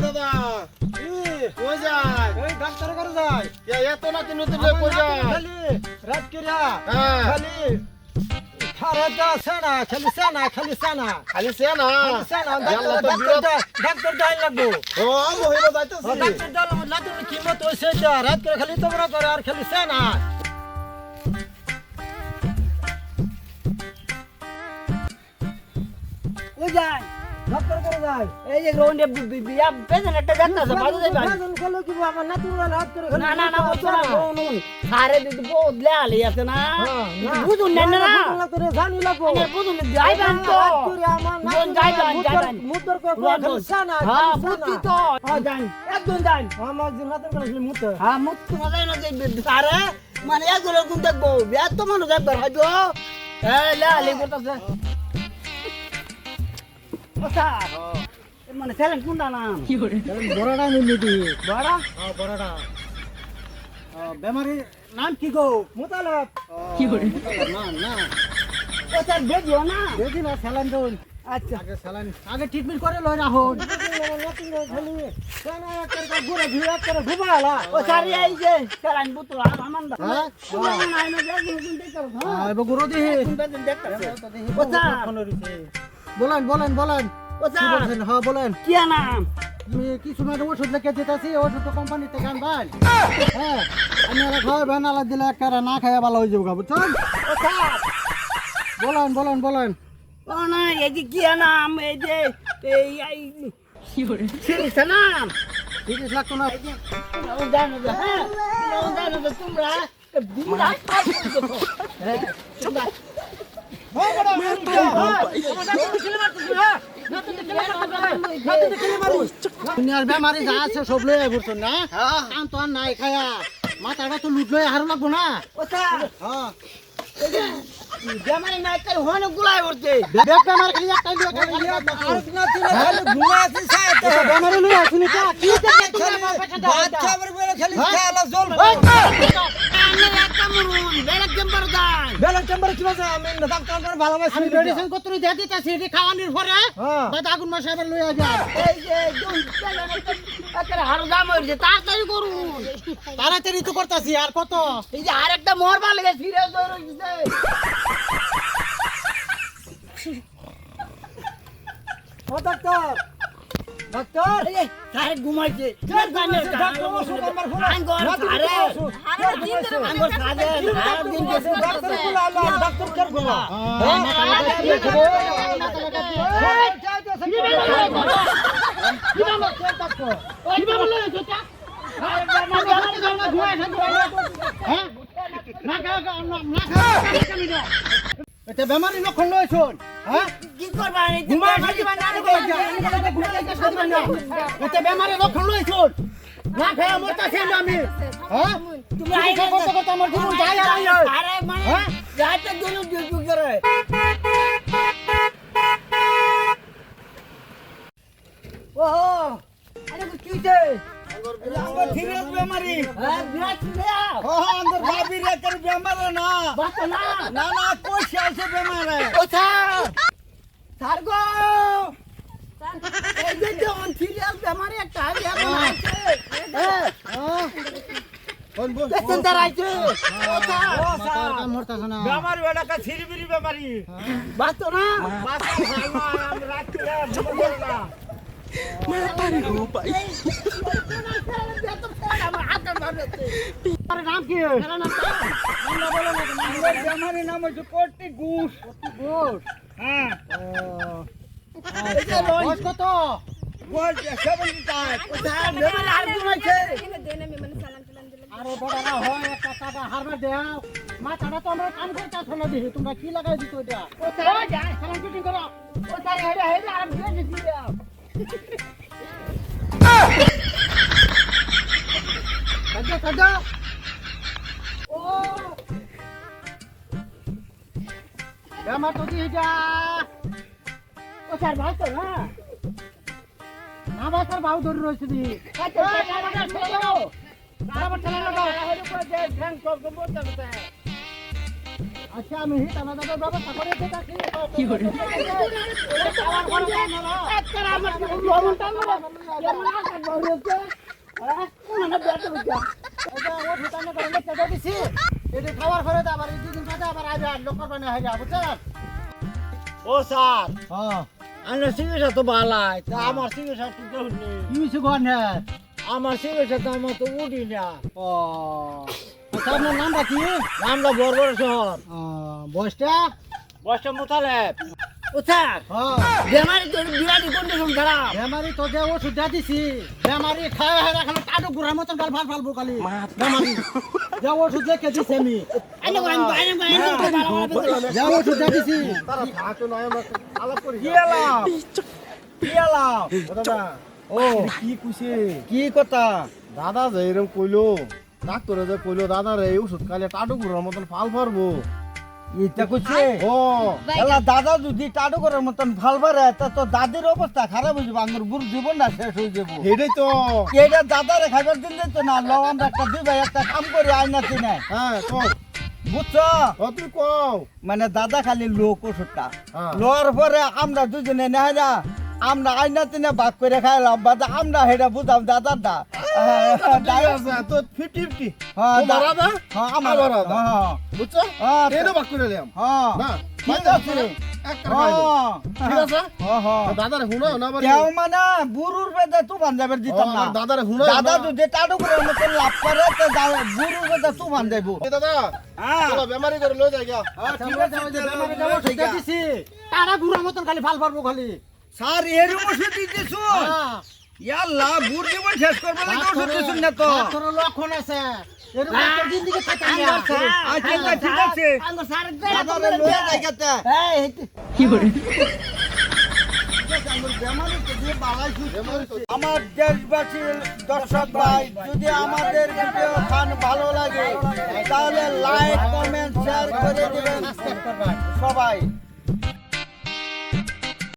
দাদা কই যায় এই ডাক্তার করে যায় এত নাতি নতুন কই যায় খালি রাত কিরা হ্যাঁ খালি খারাটা সেনা খালি সেনা খালি সে না সেনা আল্লাহ তো বিরত ডাক্তার যাই লাগবো ও মহিলা যাইতেছি ডাক্তার দাও লাতুন কিমত হইছে রাত করে খালি তোমরা করে আর খালি সেনা ওই যায় ডাক্তার করে যায় এই যে রোন্ডে বিয়া পেছনে একটা ডাক্তার আছে বাজে যাবেন বেতন খেলো কি আমার নাতুন রাত করে না না না ওটা না নুন সারে দিদি বহুত লেয়ালি আছে না বুঝুন না না করে জানি লাগবো না বুঝুন যাইবেন তো বোন যাইবেন মুদ্দর করে খালি সেনা হ্যাঁ বুঝছি তো হ্যাঁ যান একদম যান আমার যে নাতুন করে মুদ্দ হ্যাঁ মুখ তো যাই না যে সারে মানে একজন কোন দেখবো বিয়া তো মানুষ একবার হয়তো এই লেয়ালি করতেছে ওটা মানে ছেলেন কোনটা নাম কি করে বড়টা নিলি বড়া হ্যাঁ বড়টা বেমারি নাম কি গো মুতালাব কি করে না না ওটা বেজিও না দেখি না স্যালাইন দেন আচ্ছা আগে স্যালাইন আগে ট্রিটমেন্ট করে লই রাখুন খালি কেন একটা ঘুরে ঘুরে করে ঘুমালা ও সারি এই যে ছেলেন পুত্র আমান্দা হ্যাঁ না না না দেখুন কোন দেখো হ্যাঁ এবার গুরু দিহি কোন দেখতেছে ওটা বলেন বলেন বলেন ওটা কি বলছেন হ্যাঁ বলেন কি নাম আমি কিছু সময় ওষুধ লিখে দিতেছি ওষুধ তো কোম্পানি থেকে আনবেন হ্যাঁ আমি ওরা খাওয়াবেন আলাদা দিলে একটা না খাইয়া ভালো হয়ে যাবো বুঝছেন ওটা বলেন বলেন বলেন ও না এই যে কি নাম এই যে এই কি করে সিরিজ নাম 30 লাখ তো না ও জানো যে হ্যাঁ ও জানো যে তোমরা বিরাট কাজ করছো হ্যাঁ তোমরা দুনিয়ার বেমারি যা আছে সব লয়ে ঘুরছেন না কাম তো আর নাই খায়া মাথাটা তো লুট লয়ে হারো লাগবো না ওটা হ্যাঁ জামাই নাই কাল হন গুলাই করতে বেক বেমার খালি একটাই লয়ে খালি আর না তিন খালি ঘুমা আছে সাথে বেমারি লয়ে আসুনি কা কি বাচ্চা বলে খালি খেলা জল বেলা চেম্বারে কি বাজে আমি ডাক্তার ভালোবাসি আমি মেডিসিন কত দিয়ে দিতেছি এটি খাওয়ানোর পরে বাদ আগুন মাসে আবার লয়ে যায় এই যে একটা হার দাম হইছে তাড়াতাড়ি করুন তাড়াতাড়ি তো করতেছি আর কত এই যে আরেকটা মরবা লাগে ফিরে হইছে ও ডাক্তার ডাক্তার এই সারে ঘুমাইছে ডাক্তার ওষুধ আমার ফোন আঙ্গর সারে আঙ্গর সারে সারা দিন গেছে ডাক্তার বলা ডাক্তার কেন বলা এটা বেমারি লক্ষণ লইছুন হ্যাঁ কি করবা ঘুমায় থাকিবা না এটা বেমারি লক্ষণ লইছুন না খায় মরতাছি আমি হ্যাঁ তুমি চিকিৎসা করতে করতে আমার জীবন যায় যায় আরে মানে হ্যাঁ যাইতে দিন ডিউটি করে ও আরে কি হইছে আমার সিরিয়াস বেমারি হ্যাঁ বিরাট বিয়া ও আমার ভাবি রে তোর বেমার না বাত না না না কইছে আছে বেমারে ও স্যার গো এই যে যখন সিরিয়াস বেমারি একটা আগে এখন আছে হ্যাঁ বল বল পেশেন্ট দাঁড়াইছে ও স্যার কাম মরতাছ না বেমারি বেটা সিরিবিরি বেমারি বাত না বাসা খাইমা আমি রাখতে ঘুমাবো না আমার হাতে মারতে আরে নাম কি বেমারি নাম হচ্ছে কোটি ঘুষ ঘোষ হ্যাঁ বয়স কত বল 75 স্যার বেমারি আর ঘুমাইছে আরে বড়রা হয় একটা টাকা হারবে দেও মাথাটা তো আমরা কাম করতেছ না দেখি তোমরা কি লাগাই দিছো এটা ও স্যার সালাম শুটিং করো ও স্যার হেডা হেডা আর বেশি দিয়া কাজা কাজা ও আমার তো দিটা ও স্যার ভাই তো না না বাসার বাউ ধরে রইছে দি আচ্ছা স্যার চলো বরাবর চলে লাগাও হেডা করে দে ধ্যান করব বলতে আচ্ছা আমি হিটানা দাদার ব্যবস্থা করে দিতেছি কি করে খাবার করে আবার দুদিন বাদে আবার আইবে লোকের বানে হয়ে যাবে বুঝছেন ও স্যার হ্যাঁ আমার চিকিৎসা তো ভালাই তা আমার চিকিৎসা তো দেউনি কি হইছে গনে আমার চিকিৎসা তো আমার তো উঠি না ও আচ্ছা আপনার নামটা কি নামটা বড় শহর বয়সটা বয়সটা মোতালেব ও স্যার হ্যাঁ বেমারি তো বিরাট কন্ডিশন খারাপ বেমারি তো যে ওষুধ দিছি বেমারি খায় হেরা খালি কাটু গুড়ার মতন গাল ফাল ফালবো খালি বেমারি যে ওষুধ লেখে দিছি আমি যে ওষুধ দিছি তারা থাকো নয় আমরা আলাপ করি কি এলাম কি এলাম দাদা ও কি কইছে কি কথা দাদা যে এরকম কইলো ডাক্তারে যে কইলো দাদা রে ওষুধ খাইলে টাটু গুড়ার মতন ফাল ফারবো এটা কইছে ও এলা দাদা যদি টাটু করার মতন ভাল পারে তা তো দাদির অবস্থা খারাপ হয়ে যাবে আঙ্গুর বুড় জীবন না শেষ হয়ে যাবো এটাই তো এটা দাদারে খাবার দিন দিত না ল আমরা একটা দুই ভাই একটা কাম করি আইনা তিনে হ্যাঁ কও বুঝছো ও তুই কও মানে দাদা খালি লোক ওষুধটা হ্যাঁ। লোয়ার পরে আমরা দুজনে নেয় না আমরা আইনা তিনে ভাগ করে খাইলাম বাদা আমরা সেটা বুঝাম দাদারটা তো 50-50 হ্যাঁ ও বারাদা হ্যাঁ আমার আমার আদা। হ্যাঁ বুঝছো হ্যাঁ এটা বাক করে দিলাম হ্যাঁ না ঠিক আছে একটা খাই দাও। ঠিক আছে হ্যাঁ হ্যাঁ দাদারে হুনো না বাড়ি কেউ মানে বুড়ুর বেদে তুফান যাবে দিতাম না দাদারে হুনো দাদা যদি টাটু করে মতো লাভ করে তো বুড়ুর বেদে তুফান যাইবো দাদা হ্যাঁ চলো বেমারি করে লই যাই গা ঠিক আছে ঠিক আছে টাটা ঘুরার মতন খালি ভাল পারবো খালি স্যার এর ওষুধ দিতেছো ইয়াল্লা বুড় জীবন শেষ করবো না ওষুধ দিছুন না তো তোর লক্ষণ আছে এরকম একটা দিন দিকে খাইতে না আচ্ছা ঠিক আছে দাদা লয়ে যাই গেতে কি করে আমার দেশবাসী দর্শক ভাই যদি আমাদের ভিডিও খান ভালো লাগে তাহলে লাইক কমেন্ট শেয়ার করে দিবেন সবাই